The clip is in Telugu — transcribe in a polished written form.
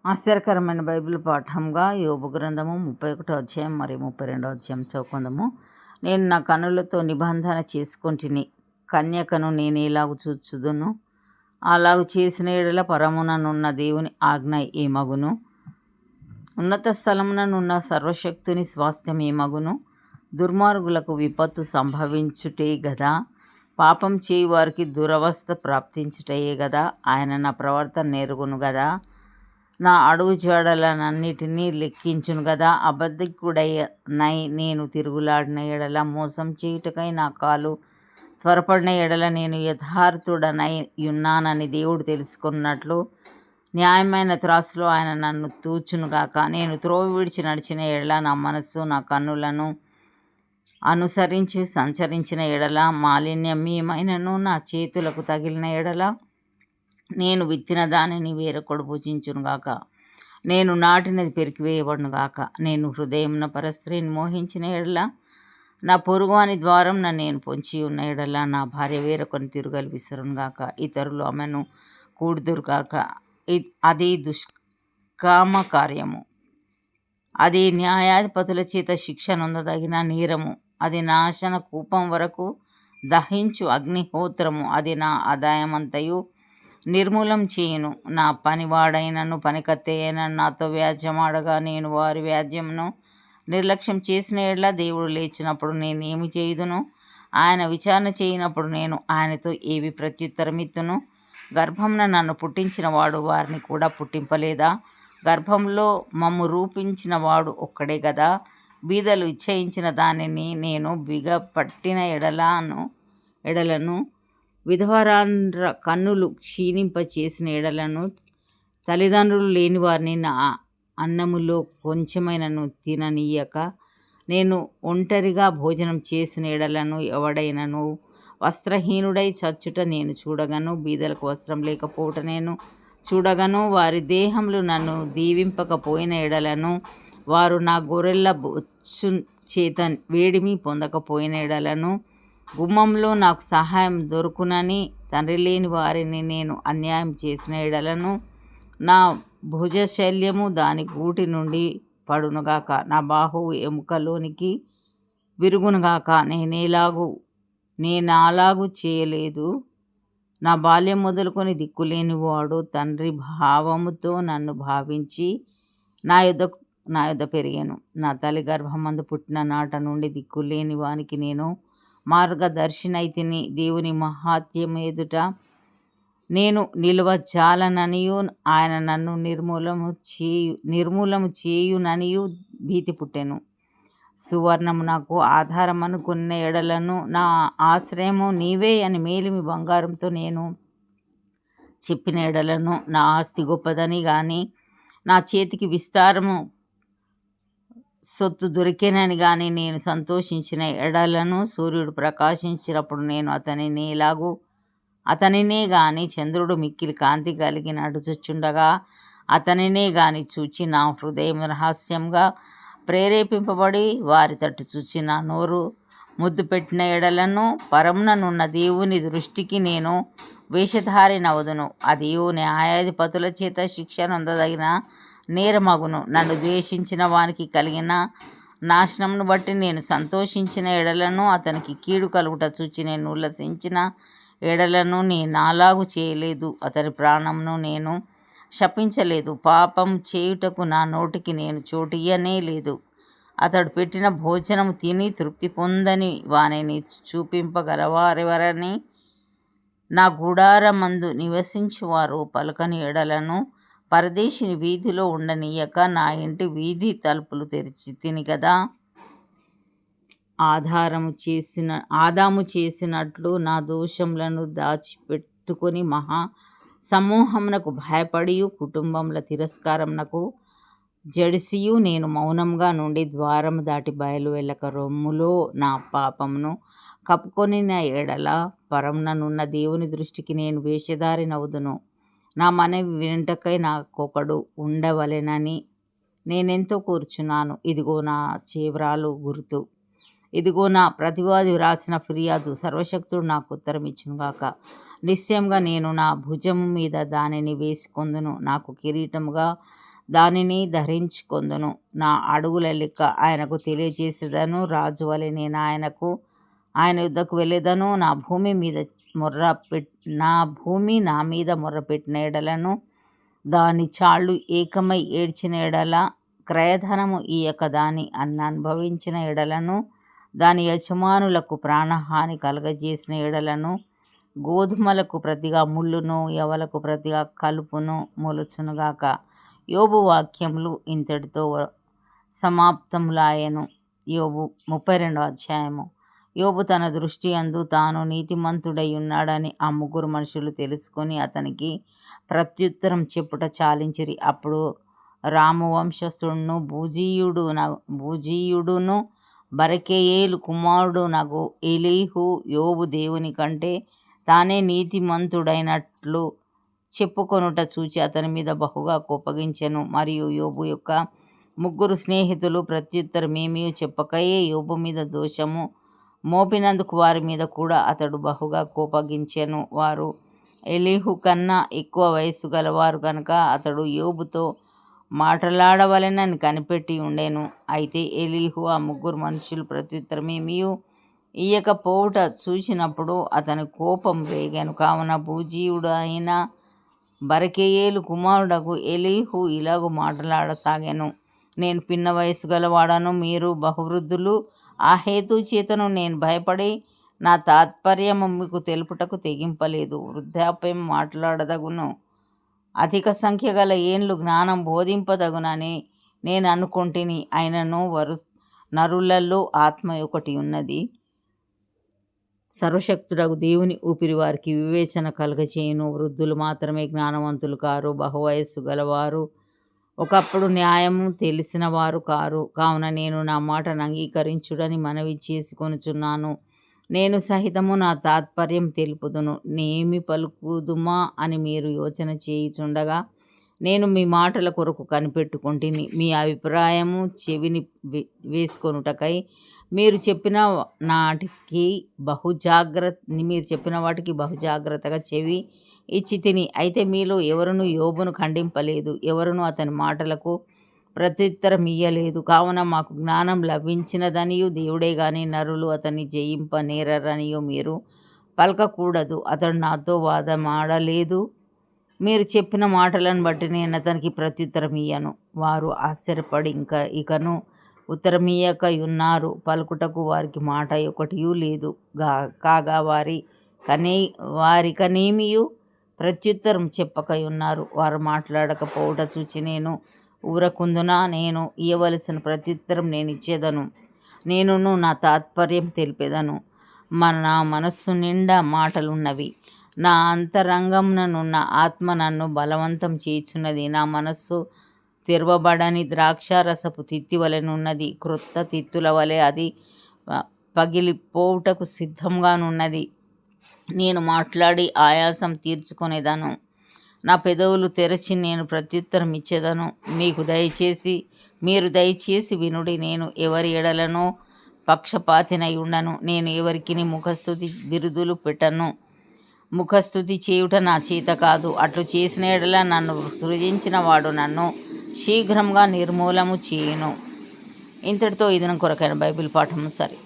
ఆశ్చర్యకరమైన బైబిల్ పాఠంగా యోబు గ్రంథము 31 అధ్యాయం మరియు 32 అధ్యాయం చదువుకుందాము. నేను నా కనులతో నిబంధన చేసుకొంటిని, కన్యకను నేను ఎలాగు చూచుదును, అలాగు చేసిన ఎడల పరముననున్న దేవుని ఆజ్ఞ ఏమగును, ఉన్నత స్థలముననున్న సర్వశక్తుని స్వాస్థ్యం ఏమగును. దుర్మార్గులకు విపత్తు సంభవించుటే గదా, పాపం చేయి వారికి దురవస్థ ప్రాప్తించుటయే గదా. ఆయన నా ప్రవర్తన నేరుగును గదా, నా అడుగు జాడలనన్నిటినీ లెక్కించును గదా. అబద్ధికుడనై నేను తిరుగులాడిన ఎడల, మోసం చేయుటకై నా కాలు త్వరపడిన ఎడల, నేను యథార్థుడనై ఉన్నానని దేవుడు తెలుసుకున్నట్లు న్యాయమైన త్రాసులో ఆయన నన్ను తూచునుగాక. నేను త్రోవ విడిచి నడిచిన ఎడల, నా మనస్సు నా కన్నులను అనుసరించి సంచరించిన ఎడల, మాలిన్యమేమైనను నా చేతులకు తగిలిన ఎడల, నేను విత్తిన దానిని వేరొకడు భుజించునుగాక, నేను నాటినది పెరికివేయబడునుగాక. నేను హృదయమున పరస్త్రీని మోహించిన ఎడల, నా పొరుగువాని ద్వారం నేను పొంచి ఉన్న ఎడల, నా భార్య వేరొకరిని తిరుగలి విసరునుగాక, ఇతరులు ఆమెను కూడుదురుగాక. అది దుష్కామ కార్యము, అది న్యాయాధిపతుల చేత శిక్ష నొందదగిన నేరము, అది నాశన కూపం వరకు దహించు అగ్నిహోత్రము. అది నా ఆదాయమంతయు నిర్మూలం చేయును. నా పనివాడైనను పనికత్తె అయినను నాతో వ్యాజ్యమాడగా, నేను వారి వ్యాజ్యమును నిర్లక్ష్యం చేసిన ఎడల, దేవుడు లేచినప్పుడు నేనేమి చేయుదును? ఆయన విచారణ చేయనప్పుడు నేను ఆయనతో ఏవి ప్రత్యుత్తరమిత్తును? గర్భమున నన్ను పుట్టించిన వాడు వారిని కూడా పుట్టింపలేదా? గర్భంలో మమ్ము రూపించిన వాడు ఒక్కడే గదా. బీదలు ఇచ్చయించిన దానిని నేను బిగపట్టిన ఎడలను, విధవరాండ్ర కన్నులు క్షీణింప చేసిన ఎడలను, తల్లిదండ్రులు లేని వారిని నా అన్నములో కొంచెమైనను తిననీయక, నేను ఒంటరిగా భోజనం చేసిన ఎడలను, ఎవడైనను వస్త్రహీనుడై చచ్చుట నేను చూడగను, బీదలకు వస్త్రం లేకపోవుట నేను చూడగను. వారి దేహములు నన్ను దీవింపకపోయిన ఎడలను, వారు నా గొర్రెల బొచ్చు చేత వేడిమి పొందకపోయిన ఎడలను, గుమ్మంలో నాకు సహాయం దొరుకునని తండ్రి లేని వారిని నేను అన్యాయం చేసిన ఎడలను, నా భుజశల్యము దాని గూటి నుండి పడునుగాక, నా బాహువు ఎముకలోనికి విరుగునుగాక. నేనాలాగు చేయలేదు. నా బాల్యం మొదలుకొని దిక్కులేని వాడు తండ్రి భావముతో నన్ను భావించి నా యొద్ద పెరిగాను. నా తల్లి గర్భమందు పుట్టిన నాట నుండి దిక్కులేని వానికి నేను మార్గదర్శినైతిని. దేవుని మహాత్యం ఎదుట నేను నిలువజాలననియు, ఆయన నన్ను నిర్మూలము చేయుననియు భీతి పుట్టెను. సువర్ణము నాకు ఆధారమనుకున్న ఎడలను, నా ఆశ్రయము నీవే అని మేలిమి బంగారంతో నేను చెప్పిన ఎడలను, నా ఆస్తి గొప్పదని గాని, నా చేతికి విస్తారము సొత్తు దొరికేనని గాని నేను సంతోషించిన ఎడలను, సూర్యుడు ప్రకాశించినప్పుడు నేను అతనినే గాని, చంద్రుడు మిక్కిలి కాంతి కలిగి నడుచుచుండగా అతనినే గాని చూచి, నా హృదయం రహస్యంగా ప్రేరేపింపబడి వారి తట్టు చూచి నా నోరు ముద్దు పెట్టిన ఎడలను, పరముననున్న దేవుని దృష్టికి నేను వేషధారినవదును. అదియు న్యాయాధిపతుల చేత శిక్ష నొందదగిన నేరమగును. నన్ను ద్వేషించిన వానికి కలిగిన నాశనమును బట్టి నేను సంతోషించిన ఎడలను, అతనికి కీడు కలుగుట చూచి నేను ఉల్లసించిన ఎడలను, నేనాలాగు చేయలేదు. అతని ప్రాణమును నేను శపించలేదు. పాపం చేయుటకు నా నోటికి నేను చోటియ్యనే లేదు. అతడు పెట్టిన భోజనము తిని తృప్తి పొందని వానిని చూపింపగలవారెవరని నా గుడారమందు నివసించువారు పలుకని ఎడలను, పరదేశిని వీధిలో ఉండనీయక నా ఇంటి వీధి తలుపులు తెరిచి తిని గదా. ఆదాము చేసినట్లు నా దోషములను దాచిపెట్టుకొని మహా సమూహమునకు భయపడియు, కుటుంబముల తిరస్కారమునకు జడిసియు, నేను మౌనంగా నుండి ద్వారము దాటి బయలు వెళ్ళక రొమ్ములో నా పాపమును కప్పుకొనిన ఎడల, పరముననున్న దేవుని దృష్టికి నేను వేషధారినవుదును. నా మనవి వినుటకై నాకొకడు ఉండవలెనని నేనెంతో కూర్చున్నాను. ఇదిగో నా చేవ్రాలు గుర్తు, ఇదిగో నా ప్రతివాది వ్రాసిన ఫిర్యాదు. సర్వశక్తుడు నాకు ఉత్తరం ఇచ్చునుగాక. నిశ్చయముగా నేను నా భుజము మీద దానిని వేసుకొందును. నాకు కిరీటముగా దానిని ధరించుకొందును. నా అడుగుల లెక్క ఆయనకు తెలియజేసేదను. రాజు వలె నేను ఆయన యుద్ధకు వెళ్ళేదను. నా భూమి నా మీద మొర్రపెట్టిన ఎడలను, దాని చాళ్ళు ఏకమై ఏడ్చిన ఎడల, క్రయధనము ఇయ్యక దాని అనుభవించిన ఎడలను, దాని యజమానులకు ప్రాణహాని కలగజేసిన ఎడలను, గోధుమలకు ప్రతిగా ముళ్ళును, యవలకు ప్రతిగా కలుపును మొలుచునుగాక. యోబు వాక్యములు ఇంతటితో సమాప్తములాయెను. యోబు 32వ అధ్యాయము. యోబు తన దృష్టి యందు తాను నీతిమంతుడై ఉన్నాడని ఆ ముగ్గురు మనుషులు తెలుసుకొని అతనికి ప్రత్యుత్తరం చెప్పుట చాలించిరి. అప్పుడు రాము వంశస్థుడును బూజీయుడును బరకెయేలు కుమారుడు నగు ఎలీహు యోబు దేవుని కంటే తానే నీతిమంతుడైనట్లు చెప్పుకొనుట చూచి అతని మీద బహుగా కోపగించెను. మరియు యోబు యొక్క ముగ్గురు స్నేహితులు ప్రత్యుత్తరమేమీ చెప్పకయే యోబు మీద దోషము మోపినందుకు వారి మీద కూడా అతడు బహుగా కోపగించెను. వారు ఎలీహు కన్నా ఎక్కువ వయస్సు గలవారు కనుక అతడు యోబుతో మాట్లాడవలెనని కనిపెట్టి ఉండెను. అయితే ఎలీహు ఆ ముగ్గురు మనుషులు ప్రత్యుత్తరమేమీ ఇయ్యకపోవుట చూసినప్పుడు అతని కోపం రేగాను. కావున బూజీయుడు అయిన బరకెయేలు కుమారుడగు ఎలీహు ఇలాగు మాట్లాడసాగాను. నేను పిన్న వయస్సు గలవాడను, మీరు బహువృద్ధులు. ఆ హేతు చేతను నేను భయపడి నా తాత్పర్యము మీకు తెలుపుటకు తెగింపలేదు. వృద్ధాప్యం మాట్లాడదగును, అధిక సంఖ్య గల ఏండ్లు జ్ఞానం బోధింపదగునని నేను అనుకొంటిని. అయినను నరులలో ఆత్మ ఒకటి ఉన్నది, సర్వశక్తుడగు దేవుని ఊపిరి వారికి వివేచన కలుగచేయును. వృద్ధులు మాత్రమే జ్ఞానవంతులు కారు, బహువయస్సు గలవారు ఒకప్పుడు న్యాయము తెలిసిన వారు కారు. కావున నేను నా మాటను అంగీకరించుడని మనవి చేసుకొనుచున్నాను. నేను సహితము నా తాత్పర్యం తెలుపుదును. నేమి పలుకుదుమా అని మీరు యోచన చేయుచుండగా నేను మీ మాటల కొరకు కనిపెట్టుకొంటిని. మీ అభిప్రాయము చెవిని వేసుకొనుటకై మీరు చెప్పిన వాటికి బహుజాగ్రత్తగా చెవి ఇచ్చి తిని. అయితే మీలో ఎవరును యోబును ఖండింపలేదు, ఎవరును అతని మాటలకు ప్రత్యుత్తరం ఇయ్యలేదు. కావున మాకు జ్ఞానం లభించినదనియు దేవుడే గాని నరులు అతన్ని జయింప నేరరనియు మీరు పలకకూడదు. అతడు నాతో వాదమాడలేదు. మీరు చెప్పిన మాటలను బట్టి నేను అతనికి ప్రత్యుత్తరం ఇయ్యను. వారు ఆశ్చర్యపడి ఇకను ఉత్తరమియ్యకయున్నారు. పలుకుటకు వారికి మాట ఒకటియూ లేదు. కాగా వారికనేమియు ప్రత్యుత్తరం చెప్పకయున్నారు. వారు మాట్లాడకపోవుట చూచి నేను ఊరకుందునా? నేను ఇయ్యవలసిన ప్రత్యుత్తరం నేనిచ్చేదను. నేనును నా తాత్పర్యం తెలిపేదను. నా మనస్సు నిండా మాటలున్నవి. నా అంతరంగముననున్న ఆత్మ నన్ను బలవంతం చేయుచున్నది. నా మనస్సు తెరవబడని ద్రాక్షారసపు తిత్తి వలెనున్నది. క్రొత్త తిత్తుల వలె అది పగిలిపోవుటకు సిద్ధంగానున్నది. నేను మాట్లాడి ఆయాసం తీర్చుకొనేదను. నా పెదవులు తెరచి నేను ప్రత్యుత్తరం ఇచ్చేదను. మీరు దయచేసి వినుడి. నేను ఎవరి ఎడలనో పక్షపాతినై ఉండను. నేను ఎవరికిని ముఖస్తుతి బిరుదులు పెట్టను. ముఖస్తుతి చేయుట నా చేత కాదు. అట్లు చేసిన ఎడల నన్ను సృజించిన వాడు నన్ను శీఘ్రంగా నిర్మూలము చేయును. ఇంతటితో ఈ దినం కొరకైన బైబిల్ పాఠము సరి.